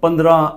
15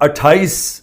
28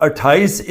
28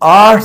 8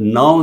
9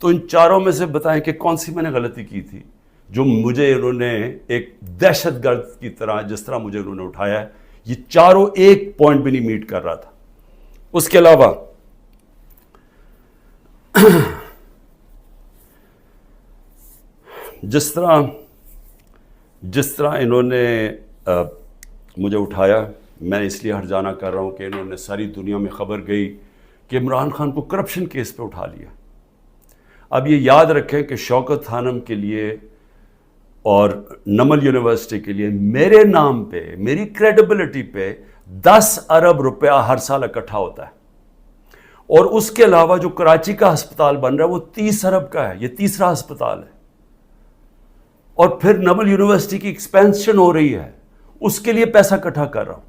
تو ان چاروں میں سے بتائیں کہ کون سی میں نے غلطی کی تھی جو مجھے انہوں نے ایک دہشت گرد کی طرح جس طرح مجھے انہوں نے اٹھایا ہے، یہ چاروں ایک پوائنٹ بھی نہیں میٹ کر رہا تھا۔ اس کے علاوہ جس طرح انہوں نے مجھے اٹھایا، میں اس لیے ہرجانہ کر رہا ہوں کہ انہوں نے ساری دنیا میں خبر گئی کہ عمران خان کو کرپشن کیس پہ اٹھا لیا۔ اب یہ یاد رکھیں کہ شوکت خانم کے لیے اور نمل یونیورسٹی کے لیے میرے نام پہ، میری کریڈیبلٹی پہ 10 ارب روپیہ ہر سال اکٹھا ہوتا ہے، اور اس کے علاوہ جو کراچی کا ہسپتال بن رہا ہے وہ 30 ارب کا ہے، یہ تیسرا ہسپتال ہے، اور پھر نمل یونیورسٹی کی ایکسپینشن ہو رہی ہے، اس کے لیے پیسہ اکٹھا کر رہا ہوں۔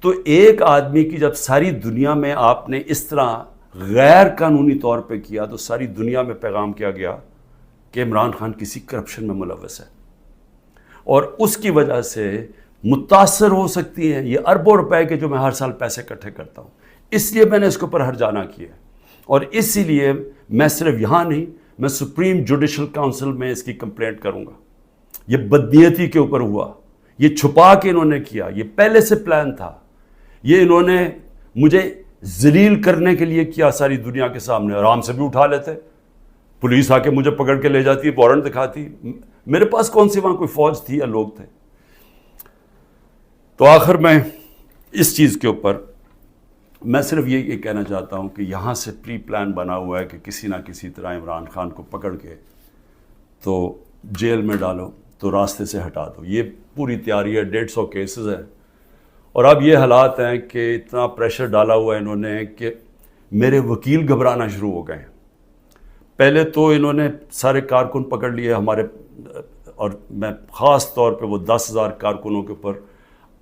تو ایک آدمی کی جب ساری دنیا میں آپ نے اس طرح غیر قانونی طور پہ کیا تو ساری دنیا میں پیغام کیا گیا کہ عمران خان کسی کرپشن میں ملوث ہے، اور اس کی وجہ سے متاثر ہو سکتی ہیں یہ اربوں روپے کے جو میں ہر سال پیسے اکٹھے کرتا ہوں۔ اس لیے میں نے اس کے اوپر ہرجانہ کیا، اور اسی لیے میں صرف یہاں نہیں، میں سپریم جوڈیشل کاؤنسل میں اس کی کمپلینٹ کروں گا۔ یہ بدنیتی کے اوپر ہوا، یہ چھپا کے انہوں نے کیا، یہ پہلے سے پلان تھا، یہ انہوں نے مجھے ذلیل کرنے کے لیے کیا ساری دنیا کے سامنے۔ آرام سے بھی اٹھا لیتے، پولیس آ کے مجھے پکڑ کے لے جاتی، وارنٹ دکھاتی، میرے پاس کون سی وہاں کوئی فوج تھی یا لوگ تھے؟ تو آخر میں اس چیز کے اوپر میں صرف یہ کہنا چاہتا ہوں کہ یہاں سے پری پلان بنا ہوا ہے کہ کسی نہ کسی طرح عمران خان کو پکڑ کے تو جیل میں ڈالو، تو راستے سے ہٹا دو۔ یہ پوری تیاری ہے، 150 کیسز ہیں، اور اب یہ حالات ہیں کہ اتنا پریشر ڈالا ہوا ہے انہوں نے کہ میرے وکیل گھبرانا شروع ہو گئے ہیں۔ پہلے تو انہوں نے سارے کارکن پکڑ لیے ہمارے، اور میں خاص طور پہ وہ 10,000 کارکنوں کے اوپر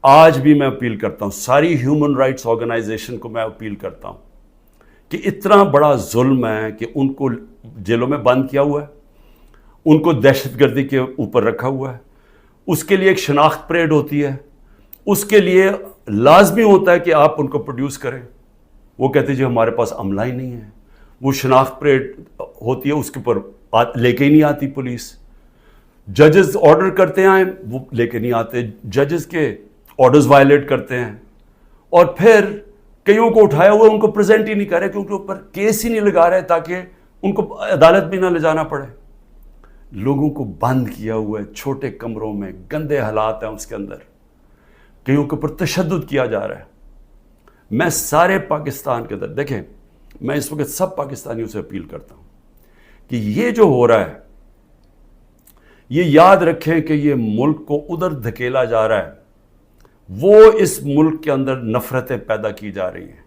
آج بھی میں اپیل کرتا ہوں، ساری ہیومن رائٹس آرگنائزیشن کو میں اپیل کرتا ہوں کہ اتنا بڑا ظلم ہے کہ ان کو جیلوں میں بند کیا ہوا ہے، ان کو دہشت گردی کے اوپر رکھا ہوا ہے، اس کے لیے ایک شناخت پریڈ ہوتی ہے، اس کے لیے لازمی ہوتا ہے کہ آپ ان کو پروڈیوس کریں۔ وہ کہتے جی ہمارے پاس عملہ ہی نہیں ہے، وہ شناخت پریڈ ہوتی ہے، اس کے اوپر لے کے ہی نہیں آتی پولیس۔ ججز آرڈر کرتے ہیں وہ لے کے نہیں آتے، ججز کے آرڈرز وائلیٹ کرتے ہیں، اور پھر کئیوں کو اٹھایا ہوا ان کو پریزنٹ ہی نہیں کر رہے کیونکہ اوپر کیس ہی نہیں لگا رہے تاکہ ان کو عدالت بھی نہ لے جانا پڑے۔ لوگوں کو بند کیا ہوا ہے چھوٹے کمروں میں، گندے حالات ہیں اس کے اندر، کئیوں کے اوپر تشدد کیا جا رہا ہے۔ میں سارے پاکستان کے اندر، دیکھیں میں اس وقت سب پاکستانیوں سے اپیل کرتا ہوں کہ یہ جو ہو رہا ہے یہ یاد رکھیں کہ یہ ملک کو ادھر دھکیلا جا رہا ہے، وہ اس ملک کے اندر نفرتیں پیدا کی جا رہی ہیں،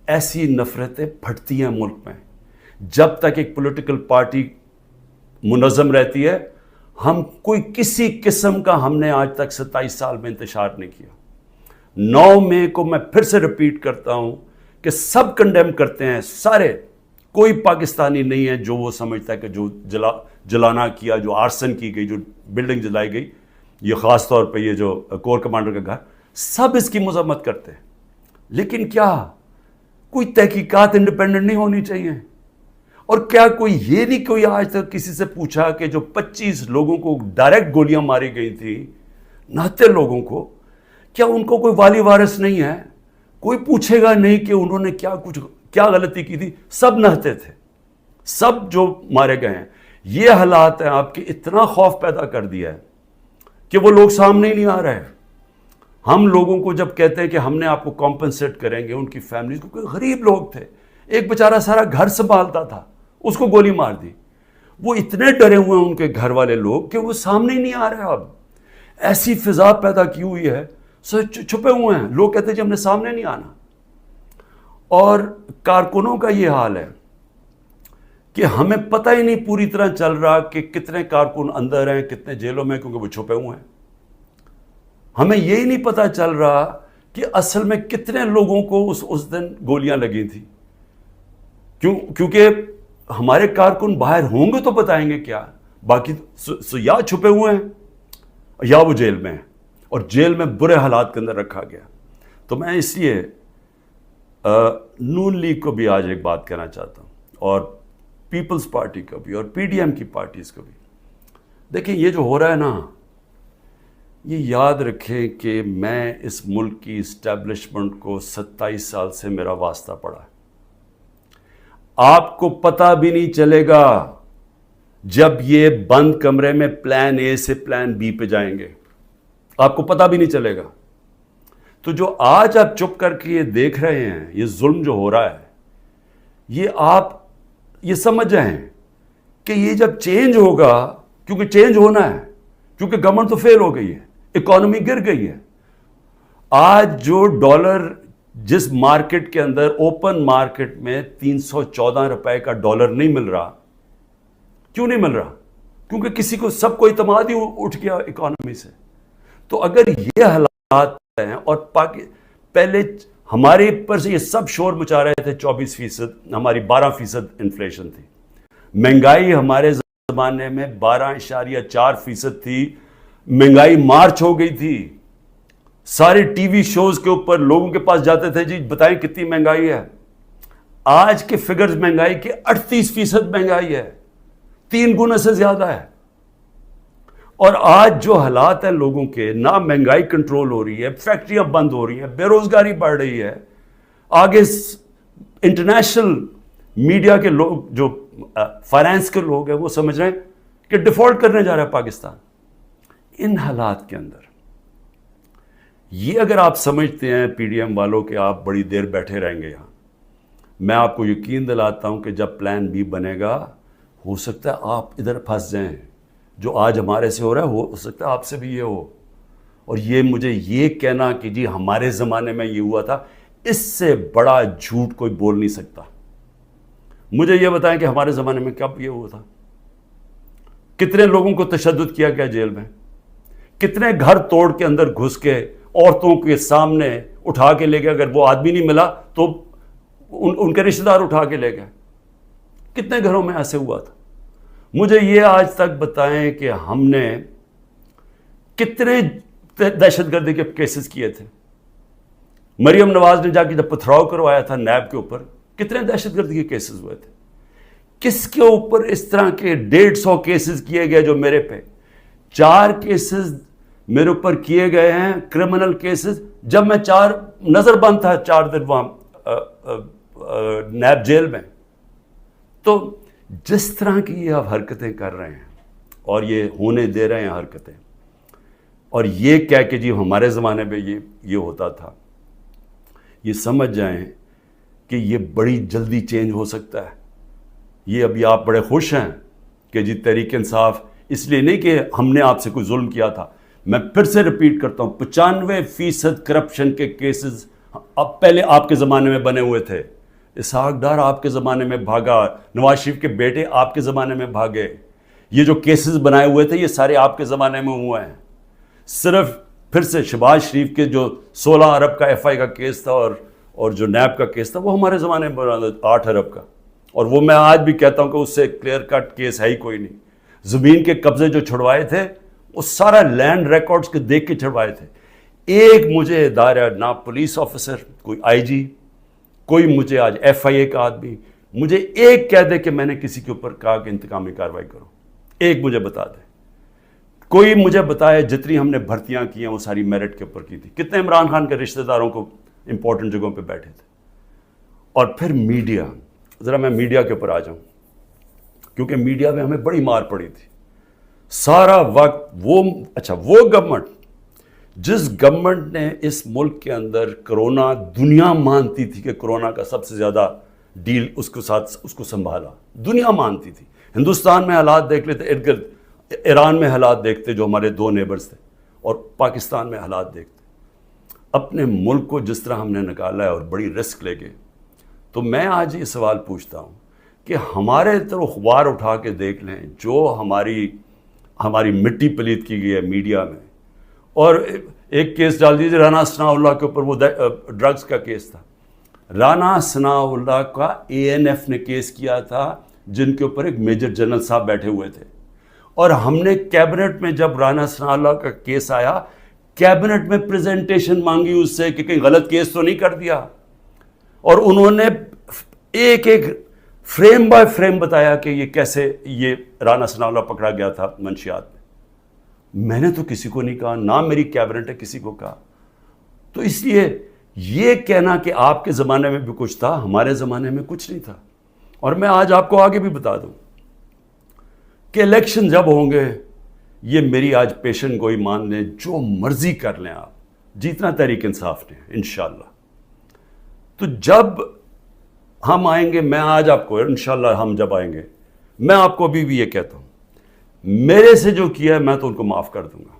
ایسی نفرتیں پھٹتی ہیں ملک میں جب تک ایک پولیٹیکل پارٹی منظم رہتی ہے۔ ہم کوئی کسی قسم کا ہم نے آج تک 27 سال میں انتشار نہیں کیا۔ 9 مئی کو میں پھر سے ریپیٹ کرتا ہوں کہ سب کنڈیم کرتے ہیں، سارے، کوئی پاکستانی نہیں ہے جو وہ سمجھتا ہے کہ جو جلانا کیا، جو آرسن کی گئی، جو بلڈنگ جلائی گئی، یہ خاص طور پہ یہ جو کور کمانڈر کا گھر، سب اس کی مذمت کرتے ہیں، لیکن کیا کوئی تحقیقات انڈیپینڈنٹ نہیں ہونی چاہیے؟ اور کیا کوئی یہ نہیں کوئی آج تک کسی سے پوچھا کہ جو 25 لوگوں کو ڈائریکٹ گولیاں ماری گئی تھیں، نہتے لوگوں کو، کیا ان کو کوئی والی وارث نہیں ہے؟ کوئی پوچھے گا نہیں کہ انہوں نے کیا غلطی کی تھی؟ سب نہتے تھے، سب جو مارے گئے ہیں۔ یہ حالات ہیں آپ کے، اتنا خوف پیدا کر دیا ہے کہ وہ لوگ سامنے ہی نہیں آ رہے۔ ہم لوگوں کو جب کہتے ہیں کہ ہم نے آپ کو کمپنسیٹ کریں گے، ان کی فیملیز کو، کوئی غریب لوگ تھے، ایک بیچارہ سارا گھر سنبھالتا تھا، اس کو گولی مار دی، وہ اتنے ڈرے ہوئے ہیں ان کے گھر والے لوگ کہ وہ سامنے ہی نہیں آ رہے۔ اب ایسی فضا پیدا کی ہوئی ہے، چھپے ہوئے ہیں، لوگ کہتے ہیں جی ہم نے سامنے نہیں آنا۔ اور کارکنوں کا یہ حال ہے کہ ہمیں پتہ ہی نہیں پوری طرح چل رہا کہ کتنے کارکن اندر ہیں، کتنے جیلوں میں، کیونکہ وہ چھپے ہوئے ہیں۔ ہمیں یہی نہیں پتہ چل رہا کہ اصل میں کتنے لوگوں کو اس دن گولیاں لگی تھیں، کیونکہ ہمارے کارکن باہر ہوں گے تو بتائیں گے کیا، باقی یا چھپے ہوئے ہیں یا وہ جیل میں ہیں، اور جیل میں برے حالات کے اندر رکھا گیا۔ تو میں اس لیے نون لیگ کو بھی آج ایک بات کہنا چاہتا ہوں، اور پیپلز پارٹی کا بھی اور پی ڈی ایم کی پارٹیز کا بھی. دیکھیں یہ جو ہو رہا ہے نا, یہ یاد رکھیں کہ میں اس ملک کی اسٹیبلشمنٹ کو 27 سال سے میرا واسطہ پڑا ہے. آپ کو پتہ بھی نہیں چلے گا جب یہ بند کمرے میں پلان اے سے پلان بی پہ جائیں گے, آپ کو پتہ بھی نہیں چلے گا. تو جو آج آپ چپ کر کے یہ دیکھ رہے ہیں, یہ ظلم جو ہو رہا ہے, یہ آپ یہ سمجھ جائیں کہ یہ جب چینج ہوگا, کیونکہ چینج ہونا ہے, کیونکہ گورنمنٹ تو فیل ہو گئی ہے, اکانومی گر گئی ہے. آج جو ڈالر جس مارکیٹ کے اندر اوپن مارکیٹ میں 314 روپے کا ڈالر نہیں مل رہا, کیوں نہیں مل رہا؟ کیونکہ کسی کو سب کو اعتماد ہی اٹھ گیا اکانومی سے. تو اگر یہ حالات ہیں اور پہلے ہمارے پر سے یہ سب شور مچا رہے تھے 24%, ہماری 12% انفلیشن تھی. مہنگائی ہمارے زمانے میں 12.4% تھی. مہنگائی مارچ ہو گئی تھی. سارے ٹی وی شوز کے اوپر لوگوں کے پاس جاتے تھے, جی بتائیں کتنی مہنگائی ہے. آج کے فگرز مہنگائی کے 38% مہنگائی ہے, 3 گنا سے زیادہ ہے. اور آج جو حالات ہیں لوگوں کے, نہ مہنگائی کنٹرول ہو رہی ہے, فیکٹریاں بند ہو رہی ہیں, بے روزگاری بڑھ رہی ہے. آگے انٹرنیشنل میڈیا کے لوگ, جو فائنانس کے لوگ ہیں, وہ سمجھ رہے ہیں کہ ڈیفالٹ کرنے جا رہا ہے پاکستان. ان حالات کے اندر یہ اگر آپ سمجھتے ہیں پی ڈی ایم والوں کہ آپ بڑی دیر بیٹھے رہیں گے یہاں, میں آپ کو یقین دلاتا ہوں کہ جب پلان بی بنے گا, ہو سکتا ہے آپ ادھر پھنس جائیں. جو آج ہمارے سے ہو رہا ہے ہو سکتا ہے آپ سے بھی یہ ہو. اور یہ مجھے یہ کہنا کہ جی ہمارے زمانے میں یہ ہوا تھا, اس سے بڑا جھوٹ کوئی بول نہیں سکتا. مجھے یہ بتائیں کہ ہمارے زمانے میں کب یہ ہوا تھا؟ کتنے لوگوں کو تشدد کیا گیا جیل میں, کتنے گھر توڑ کے اندر گھس کے عورتوں کے سامنے اٹھا کے لے گئے. اگر وہ آدمی نہیں ملا تو ان کے رشتہ دار اٹھا کے لے گئے. کتنے گھروں میں ایسے ہوا تھا؟ مجھے یہ آج تک بتائیں کہ ہم نے کتنے دہشت گردی کے کیسز کیے تھے. مریم نواز نے جا کے جب پتھراؤ کروایا تھا نیب کے اوپر, کتنے دہشت گردی کے کیسز ہوئے تھے. کس کے اوپر اس طرح کے 150 کیسز کیے گئے جو میرے پہ 4 کیسز میرے اوپر کیے گئے ہیں, کرمنل کیسز, جب میں نظر بند تھا 4 دن وہاں نیب جیل میں. تو جس طرح کی یہ آپ حرکتیں کر رہے ہیں اور یہ ہونے دے رہے ہیں حرکتیں, اور یہ کہہ کہ جی ہمارے زمانے میں یہ ہوتا تھا, یہ سمجھ جائیں کہ یہ بڑی جلدی چینج ہو سکتا ہے. یہ ابھی آپ بڑے خوش ہیں کہ جی تحریک انصاف, اس لیے نہیں کہ ہم نے آپ سے کوئی ظلم کیا تھا. میں پھر سے ریپیٹ کرتا ہوں, 95% کرپشن کے کیسز اب پہلے آپ کے زمانے میں بنے ہوئے تھے. اسحاق ڈار آپ کے زمانے میں بھاگا, نواز شریف کے بیٹے آپ کے زمانے میں بھاگے. یہ جو کیسز بنائے ہوئے تھے یہ سارے آپ کے زمانے میں ہوئے ہیں. صرف پھر سے شہباز شریف کے جو 16 ارب کا ایف آئی کا کیس تھا اور جو نیب کا کیس تھا, وہ ہمارے زمانے میں بنا 8 ارب کا. اور وہ میں آج بھی کہتا ہوں کہ اس سے کلیئر کٹ کیس ہے ہی کوئی نہیں. زمین کے قبضے جو چھڑوائے تھے وہ سارا لینڈ ریکارڈز کے دیکھ کے چھڑوائے تھے. ایک مجھے ادارہ, نہ پولیس آفیسر, کوئی آئی جی, کوئی مجھے آج ایف آئی اے کا آدمی مجھے ایک کہہ دے کہ میں نے کسی کے اوپر کہا کہ انتقامی کارروائی کرو, ایک مجھے بتا دے. کوئی مجھے بتائے جتنی ہم نے بھرتیاں کی ہیں وہ ساری میرٹ کے اوپر کی تھی. کتنے عمران خان کے رشتہ داروں کو امپورٹنٹ جگہوں پہ بیٹھے تھے. اور پھر میڈیا, ذرا میں میڈیا کے اوپر آ جاؤں, کیونکہ میڈیا میں ہمیں بڑی مار پڑی تھی سارا وقت. وہ گورنمنٹ, جس گورنمنٹ نے اس ملک کے اندر کرونا, دنیا مانتی تھی کہ کرونا کا سب سے زیادہ ڈیل اس کو سنبھالا, دنیا مانتی تھی. ہندوستان میں حالات دیکھ لیتے, ارد گرد ایران میں حالات دیکھتے جو ہمارے 2 نیبرز تھے, اور پاکستان میں حالات دیکھتے. اپنے ملک کو جس طرح ہم نے نکالا ہے اور بڑی رسک لے گئے. تو میں آج یہ سوال پوچھتا ہوں کہ ہمارے طرف اخبار اٹھا کے دیکھ لیں, جو ہماری مٹی پلیت کی گئی ہے میڈیا میں. اور ایک کیس ڈال دیجیے رانا ثناء اللہ کے اوپر, وہ ڈرگز کا کیس تھا. رانا ثناء اللہ کا اے این ایف نے کیس کیا تھا, جن کے اوپر ایک میجر جنرل صاحب بیٹھے ہوئے تھے. اور ہم نے کیبنٹ میں جب رانا ثناء اللہ کا کیس آیا, کیبنٹ میں پریزنٹیشن مانگی اس سے کہ کہیں غلط کیس تو نہیں کر دیا. اور انہوں نے ایک فریم بائی فریم بتایا کہ یہ کیسے یہ رانا ثناءاللہ پکڑا گیا تھا منشیات میں نے تو کسی کو نہیں کہا، نہ میری کیبنٹ ہے کسی کو کہا. تو اس لیے یہ کہنا کہ آپ کے زمانے میں بھی کچھ تھا، ہمارے زمانے میں کچھ نہیں تھا. اور میں آج آپ کو آگے بھی بتا دوں کہ الیکشن جب ہوں گے، یہ میری آج پیشن گوئی مان لیں، جو مرضی کر لیں آپ، جیتنا تحریک انصاف نے انشاءاللہ. تو جب ہم آئیں گے، میں آج آپ کو انشاءاللہ ہم جب آئیں گے، میں آپ کو ابھی بھی یہ کہتا ہوں، میرے سے جو کیا ہے میں تو ان کو معاف کر دوں گا.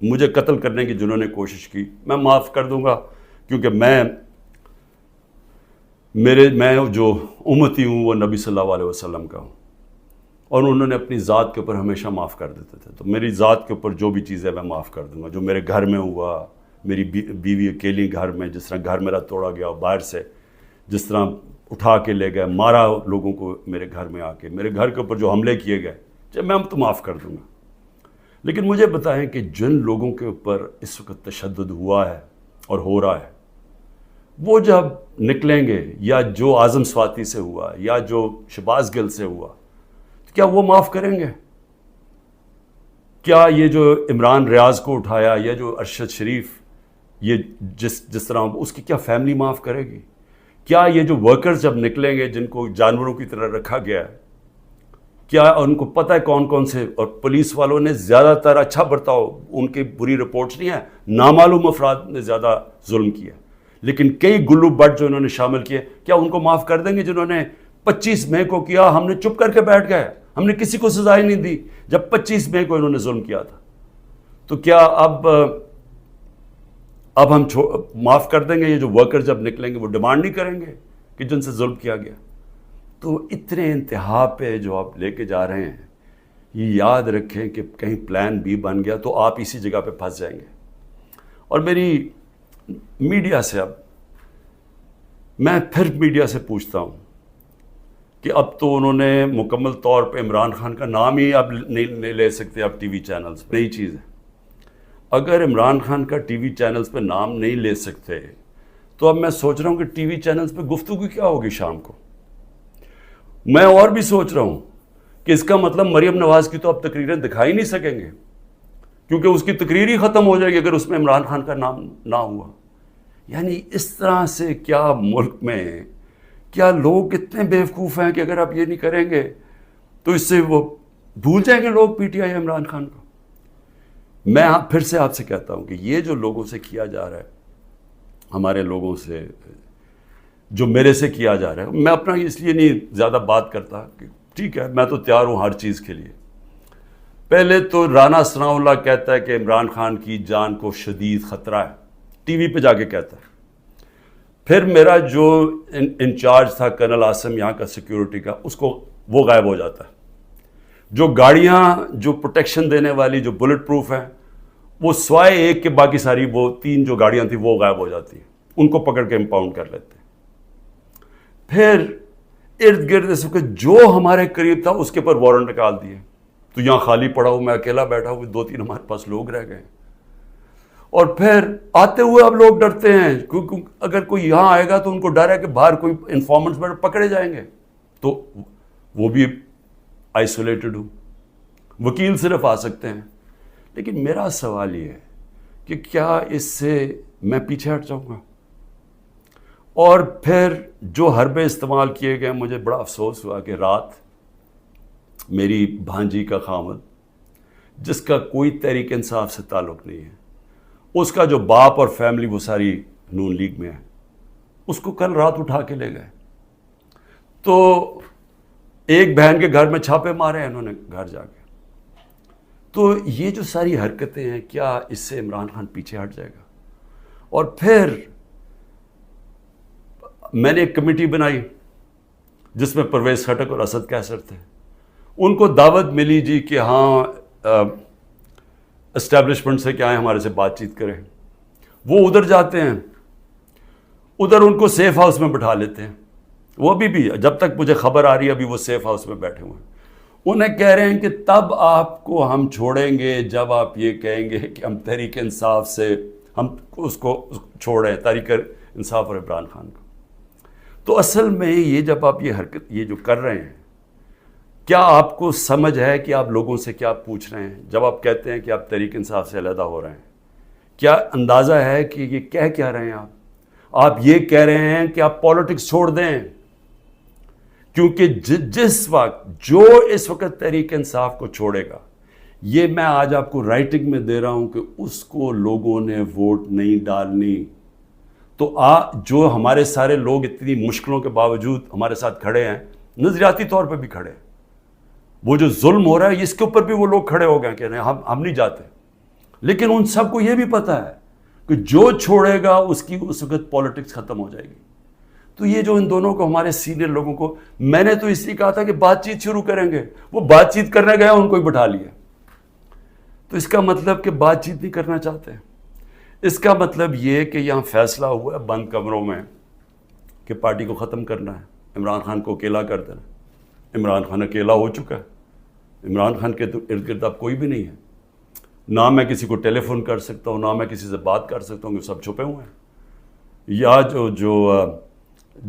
مجھے قتل کرنے کی جنہوں نے کوشش کی میں معاف کر دوں گا، کیونکہ میں جو امتی ہوں وہ نبی صلی اللہ علیہ وسلم کا ہوں، اور انہوں نے اپنی ذات کے اوپر ہمیشہ معاف کر دیتے تھے. تو میری ذات کے اوپر جو بھی چیزیں میں معاف کر دوں گا. جو میرے گھر میں ہوا، میری بیوی اکیلی گھر میں، جس طرح گھر میرا توڑا گیا باہر سے، جس طرح اٹھا کے لے گئے، مارا لوگوں کو میرے گھر میں آ کے، میرے گھر کے اوپر جو حملے کیے گئے، جب میں تو معاف کر دوں گا. لیکن مجھے بتائیں کہ جن لوگوں کے اوپر اس وقت تشدد ہوا ہے اور ہو رہا ہے، وہ جب نکلیں گے، یا جو اعظم سواتی سے ہوا، یا جو شہباز گل سے ہوا، تو کیا وہ معاف کریں گے؟ کیا یہ جو عمران ریاض کو اٹھایا، یا جو ارشد شریف، یہ جس طرح اس کی کیا فیملی معاف کرے گی؟ کیا یہ جو ورکرز جب نکلیں گے جن کو جانوروں کی طرح رکھا گیا ہے، کیا ان کو پتہ ہے کون کون سے؟ اور پولیس والوں نے زیادہ تر اچھا برتاؤ، ان کی بری رپورٹس نہیں ہیں، نامعلوم افراد نے زیادہ ظلم کیا، لیکن کئی گلو بٹ جو انہوں نے شامل کیے، کیا ان کو معاف کر دیں گے؟ جنہوں نے 25 مئی کو کیا، ہم نے چپ کر کے بیٹھ گئے، ہم نے کسی کو سزا ہی نہیں دی جب 25 مئی کو انہوں نے ظلم کیا تھا. تو کیا اب ہم معاف کر دیں گے؟ یہ جو ورکر جب نکلیں گے وہ ڈیمانڈ نہیں کریں گے کہ جن سے ظلم کیا گیا؟ تو اتنے انتہا پہ جو آپ لے کے جا رہے ہیں، یہ یاد رکھیں کہ کہیں پلان بی بن گیا تو آپ اسی جگہ پہ پھنس جائیں گے. اور میری میڈیا سے میں پھر میڈیا سے پوچھتا ہوں کہ اب تو انہوں نے مکمل طور پہ عمران خان کا نام ہی اب نہیں لے سکتے اب ٹی وی چینلز پہ. نئی چیز ہے، اگر عمران خان کا ٹی وی چینلز پہ نام نہیں لے سکتے تو اب میں سوچ رہا ہوں کہ ٹی وی چینلز پہ گفتگو کیا ہوگی شام کو. میں اور بھی سوچ رہا ہوں کہ اس کا مطلب مریم نواز کی تو اب تقریریں دکھائی نہیں سکیں گے، کیونکہ اس کی تقریر ہی ختم ہو جائے گی اگر اس میں عمران خان کا نام نہ ہوا. یعنی اس طرح سے کیا ملک میں کیا لوگ اتنے بیوقوف ہیں کہ اگر آپ یہ نہیں کریں گے تو اس سے وہ بھول جائیں گے لوگ P T I Imran Khan کو. میں پھر سے آپ سے کہتا ہوں کہ یہ جو لوگوں سے کیا جا رہا ہے، ہمارے لوگوں سے جو میرے سے کیا جا رہا ہے، میں اپنا اس لیے نہیں زیادہ بات کرتا کہ ٹھیک ہے میں تو تیار ہوں ہر چیز کے لیے. پہلے تو رانا ثناءاللہ کہتا ہے کہ عمران خان کی جان کو شدید خطرہ ہے، ٹی وی پہ جا کے کہتا ہے. پھر میرا جو انچارج تھا کرنل عاصم یہاں کا سیکیورٹی کا، وہ غائب ہو جاتا ہے. جو گاڑیاں جو پروٹیکشن دینے والی جو بلٹ پروف ہیں، وہ سوائے ایک کے باقی ساری وہ 3 جو گاڑیاں تھیں وہ غائب ہو جاتی ہیں، ان کو پکڑ کے امپاؤنڈ کر لیتے ہیں. پھر ارد گرد اس وقت جو ہمارے قریب تھا اس کے پر وارنٹ نکال دیے. تو یہاں خالی پڑا ہوں، میں اکیلا بیٹھا ہوں، 2-3 ہمارے پاس لوگ رہ گئے. اور پھر آتے ہوئے اب لوگ ڈرتے ہیں کیونکہ اگر کوئی یہاں آئے گا تو ان کو ڈر ہے کہ باہر کوئی انفارمنٹس پکڑے جائیں گے، تو وہ بھی آئسولیٹڈ ہوں، وکیل صرف آ سکتے ہیں. لیکن میرا سوال یہ ہے کہ کیا اس سے میں پیچھے ہٹ جاؤں گا؟ اور پھر جو حربے استعمال کیے گئے، مجھے بڑا افسوس ہوا کہ رات میری بھانجی کا خامد، جس کا کوئی تحریک انصاف سے تعلق نہیں ہے، اس کا جو باپ اور فیملی وہ ساری نون لیگ میں ہے، اس کو کل رات اٹھا کے لے گئے. تو ایک بہن کے گھر میں چھاپے مارے ہیں انہوں نے گھر جا کے. تو یہ جو ساری حرکتیں ہیں، کیا اس سے عمران خان پیچھے ہٹ جائے گا؟ اور پھر میں نے ایک کمیٹی بنائی جس میں پرویز خٹک اور اسد کیسر تھے. ان کو دعوت ملی جی کہ ہاں اسٹیبلشمنٹ سے کیا ہے ہمارے سے بات چیت کریں. وہ ادھر جاتے ہیں، ادھر ان کو سیف ہاؤس میں بٹھا لیتے ہیں. وہ ابھی بھی جب تک مجھے خبر آ رہی ہے ابھی وہ سیف ہاؤس میں بیٹھے ہوئے ہیں. انہیں کہہ رہے ہیں کہ تب آپ کو ہم چھوڑیں گے جب آپ یہ کہیں گے کہ ہم تحریک انصاف سے ہم اس کو چھوڑیں، تحریک انصاف اور عمران خان کو. تو اصل میں یہ جب آپ یہ حرکت یہ جو کر رہے ہیں، کیا آپ کو سمجھ ہے کہ آپ لوگوں سے کیا پوچھ رہے ہیں؟ جب آپ کہتے ہیں کہ آپ تحریک انصاف سے علیحدہ ہو رہے ہیں، کیا اندازہ ہے کہ یہ کہہ کیا رہے ہیں؟ آپ یہ کہہ رہے ہیں کہ آپ پالیٹکس چھوڑ دیں، کیونکہ جس وقت جو اس وقت تحریک انصاف کو چھوڑے گا، یہ میں آج آپ کو رائٹنگ میں دے رہا ہوں کہ اس کو لوگوں نے ووٹ نہیں ڈالنی. تو جو ہمارے سارے لوگ اتنی مشکلوں کے باوجود ہمارے ساتھ کھڑے ہیں، نظریاتی طور پہ بھی کھڑے ہیں، وہ جو ظلم ہو رہا ہے اس کے اوپر بھی وہ لوگ کھڑے ہو گئے کہ ہم نہیں جاتے. لیکن ان سب کو یہ بھی پتا ہے کہ جو چھوڑے گا اس کی اس وقت پالیٹکس ختم ہو جائے گی. تو یہ جو ان دونوں کو، ہمارے سینئر لوگوں کو، میں نے تو اس لیے کہا تھا کہ بات چیت شروع کریں گے، وہ بات چیت کرنے گئے ان کو ہی بٹھا لیا. تو اس کا مطلب کہ بات چیت نہیں کرنا چاہتے. اس کا مطلب یہ کہ یہاں فیصلہ ہوا ہے بند کمروں میں کہ پارٹی کو ختم کرنا ہے، عمران خان کو اکیلا کر دینا. عمران خان اکیلا ہو چکا ہے، عمران خان کے تو ارد گرد اب کوئی بھی نہیں ہے. نہ میں کسی کو ٹیلی فون کر سکتا ہوں، نہ میں کسی سے بات کر سکتا ہوں، کہ سب چھپے ہوئے ہیں. یا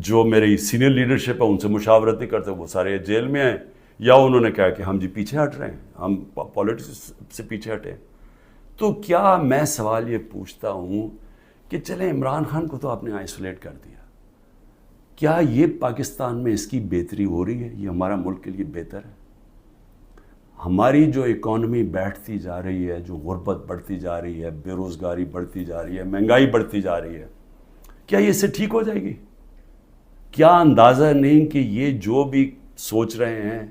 جو میری سینئر لیڈرشپ ہے ان سے مشاورت نہیں کرتے، وہ سارے جیل میں ہیں، یا انہوں نے کہا کہ ہم جی پیچھے ہٹ رہے ہیں، ہم پالیٹکس سے پیچھے ہٹے. تو کیا میں سوال یہ پوچھتا ہوں کہ چلیں عمران خان کو تو آپ نے آئسولیٹ کر دیا، کیا یہ پاکستان میں اس کی بہتری ہو رہی ہے؟ یہ ہمارا ملک کے لیے بہتر ہے؟ ہماری جو اکانومی بیٹھتی جا رہی ہے، جو غربت بڑھتی جا رہی ہے، بے روزگاری بڑھتی جا رہی ہے، مہنگائی بڑھتی جا رہی ہے، کیا یہ اس سے ٹھیک ہو جائے گی؟ کیا اندازہ نہیں کہ یہ جو بھی سوچ رہے ہیں،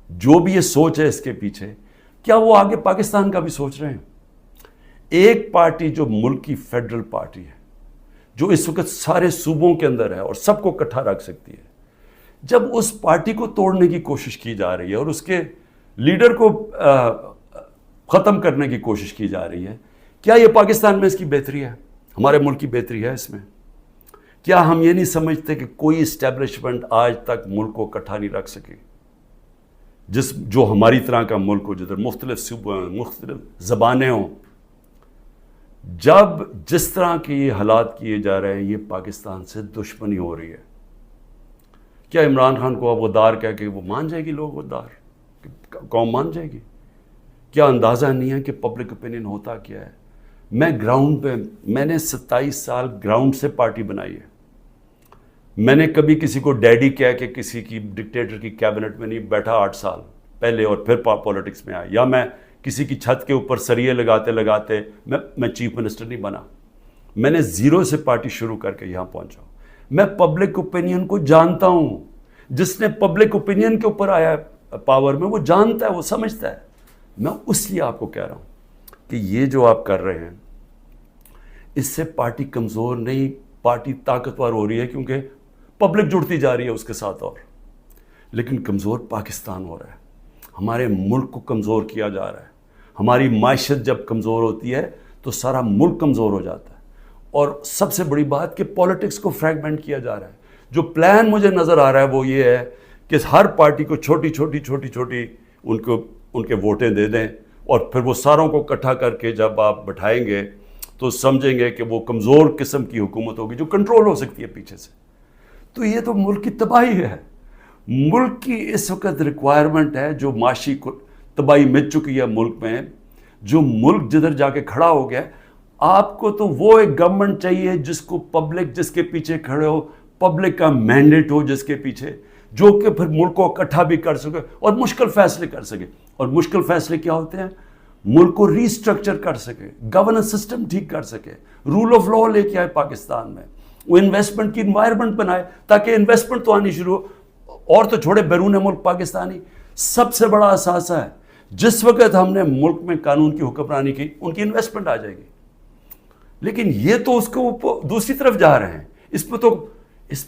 جو بھی یہ سوچ ہے اس کے پیچھے، کیا وہ آگے پاکستان کا بھی سوچ رہے ہیں؟ ایک پارٹی جو ملک کی فیڈرل پارٹی ہے، جو اس وقت سارے صوبوں کے اندر ہے اور سب کو اکٹھا رکھ سکتی ہے، جب اس پارٹی کو توڑنے کی کوشش کی جا رہی ہے اور اس کے لیڈر کو ختم کرنے کی کوشش کی جا رہی ہے، کیا یہ پاکستان میں اس کی بہتری ہے؟ ہمارے ملک کی بہتری ہے اس میں؟ کیا ہم یہ نہیں سمجھتے کہ کوئی اسٹیبلشمنٹ آج تک ملک کو اکٹھا نہیں رکھ سکی، جو ہماری طرح کا ملک ہو، جدھر مختلف صوبے ہوں، مختلف زبانیں ہوں؟ جب جس طرح کے یہ حالات کیے جا رہے ہیں، یہ پاکستان سے دشمنی ہو رہی ہے. کیا عمران خان کو اب غدار کہہ کے وہ مان جائے گی؟ لوگ غدار قوم مان جائے گی؟ کیا اندازہ نہیں ہے کہ پبلک اوپینین ہوتا کیا ہے؟ میں گراؤنڈ پہ، میں نے 27 سال گراؤنڈ سے پارٹی بنائی ہے. میں نے کبھی کسی کو ڈیڈی کہہ کے کسی کی ڈکٹیٹر کی کیبنٹ میں نہیں بیٹھا 8 سال پہلے اور پھر پالیٹکس میں آیا، یا میں کسی کی چھت کے اوپر سریے لگاتے لگاتے میں چیف منسٹر نہیں بنا. میں نے زیرو سے پارٹی شروع کر کے یہاں پہنچا ہوں. میں پبلک اوپینین کو جانتا ہوں. جس نے پبلک اوپینین کے اوپر آیا پاور میں، وہ جانتا ہے، وہ سمجھتا ہے. میں اس لیے آپ کو کہہ رہا ہوں کہ یہ جو آپ کر رہے ہیں، اس سے پارٹی کمزور نہیں، پارٹی طاقتور ہو رہی ہے، کیونکہ پبلک جڑتی جا رہی ہے اس کے ساتھ. اور لیکن کمزور پاکستان ہو رہا ہے، ہمارے ملک کو کمزور کیا جا رہا ہے. ہماری معیشت جب کمزور ہوتی ہے تو سارا ملک کمزور ہو جاتا ہے. اور سب سے بڑی بات کہ پالیٹکس کو فریگمنٹ کیا جا رہا ہے. جو پلان مجھے نظر آ رہا ہے وہ یہ ہے کہ ہر پارٹی کو چھوٹی چھوٹی ان کے ووٹیں دے دیں، اور پھر وہ ساروں کو اکٹھا کر کے جب آپ بٹھائیں گے تو سمجھیں گے کہ وہ کمزور قسم کی حکومت ہوگی جو کنٹرول ہو سکتی ہے پیچھے سے. تو یہ تو ملک کی تباہی ہے. ملک کی اس وقت ریکوائرمنٹ ہے، جو معاشی تباہی مچ چکی ہے ملک میں، جو ملک جدھر جا کے کھڑا ہو گیا. آپ کو تو وہ ایک گورنمنٹ چاہیے جس کو پبلک، جس کے پیچھے کھڑے ہو، پبلک کا مینڈیٹ ہو جس کے پیچھے، جو کہ پھر ملک کو اکٹھا بھی کر سکے اور مشکل فیصلے کر سکے. اور مشکل فیصلے کیا ہوتے ہیں؟ ملک کو ری اسٹرکچر کر سکے، گورننس سسٹم ٹھیک کر سکے، رول آف لا لے کے آئے پاکستان میں، وہ انویسٹمنٹ کی انوائرمنٹ بنائے تاکہ انویسٹمنٹ تو آنی شروع ہو. اور تو چھوڑے بیرون ملک پاکستانی سب سے بڑا اثاثہ ہے. جس وقت ہم نے ملک میں قانون کی حکمرانی کی، ان کی انویسٹمنٹ آ جائے گی. لیکن یہ تو اس کو دوسری طرف جا رہے ہیں. اس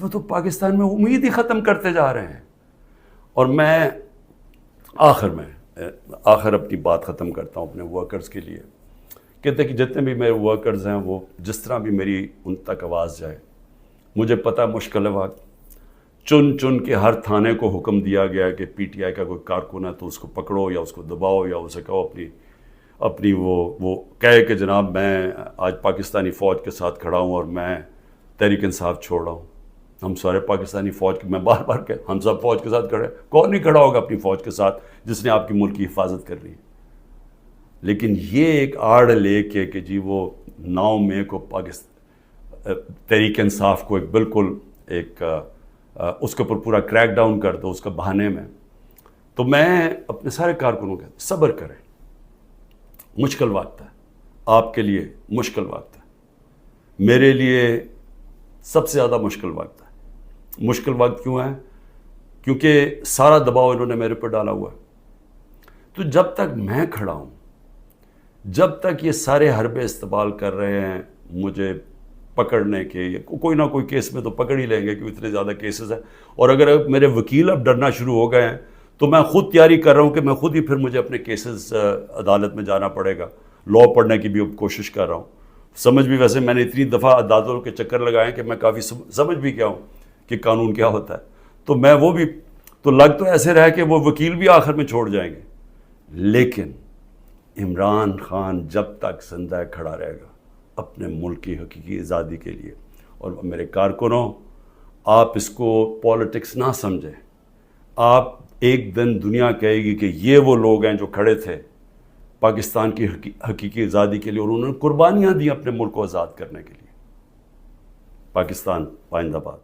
میں تو پاکستان میں امید ہی ختم کرتے جا رہے ہیں. اور میں آخر اپنی بات ختم کرتا ہوں اپنے ورکرز کے لیے. کہتے ہیں کہ جتنے بھی میرے ورکرز ہیں، وہ جس طرح بھی میری ان تک آواز جائے. مجھے پتہ مشکل ہے وقت، چن کے ہر تھانے کو حکم دیا گیا کہ پی ٹی آئی کا کوئی کارکن ہے تو اس کو پکڑو یا اس کو دباؤ یا اسے کہو اپنی وہ کہے کہ جناب میں آج پاکستانی فوج کے ساتھ کھڑا ہوں اور میں تحریک انصاف چھوڑ رہا ہوں. ہم سارے پاکستانی فوج کے، میں بار بار کہ ہم سب فوج کے ساتھ کھڑے ہیں، کون نہیں کھڑا ہوگا اپنی فوج کے ساتھ جس نے آپ کی ملک کی حفاظت کرنی ہے. لیکن یہ ایک آڑ لے کے کہ جی وہ 9 مئی کو پاکستان تحریک انصاف کو ایک بالکل ایک اس کے اوپر پورا کریک ڈاؤن کر دو اس کا بہانے میں، تو میں اپنے سارے کارکنوں کے صبر کریں، مشکل وقت ہے، آپ کے لیے مشکل وقت ہے، میرے لیے سب سے زیادہ مشکل وقت ہے. مشکل وقت کیوں ہے؟ کیونکہ سارا دباؤ انہوں نے میرے پر ڈالا ہوا ہے. تو جب تک میں کھڑا ہوں، جب تک یہ سارے حربے استعمال کر رہے ہیں مجھے پکڑنے کے، کوئی نہ کوئی کیس میں تو پکڑ ہی لیں گے کیونکہ اتنے زیادہ کیسز ہیں، اور اگر میرے وکیل اب ڈرنا شروع ہو گئے ہیں تو میں خود تیاری کر رہا ہوں کہ میں خود ہی پھر مجھے اپنے کیسز عدالت میں جانا پڑے گا. لاء پڑھنے کی بھی کوشش کر رہا ہوں. سمجھ بھی ویسے میں نے اتنی دفعہ عدالتوں کے چکر لگائے ہیں کہ میں کافی سمجھ بھی گیا ہوں کہ قانون کیا ہوتا ہے. تو میں وہ بھی تو لگ تو ایسے رہا کہ وہ وکیل بھی آخر میں چھوڑ جائیں گے، لیکن عمران خان جب تک زندہ کھڑا رہے گا اپنے ملک کی حقیقی آزادی کے لیے. اور میرے کارکنوں، آپ اس کو پالیٹکس نہ سمجھیں. آپ ایک دن دنیا کہے گی کہ یہ وہ لوگ ہیں جو کھڑے تھے پاکستان کی حقیقی آزادی کے لیے اور انہوں نے قربانیاں دی اپنے ملک کو آزاد کرنے کے لیے. پاکستان پائندہ باد.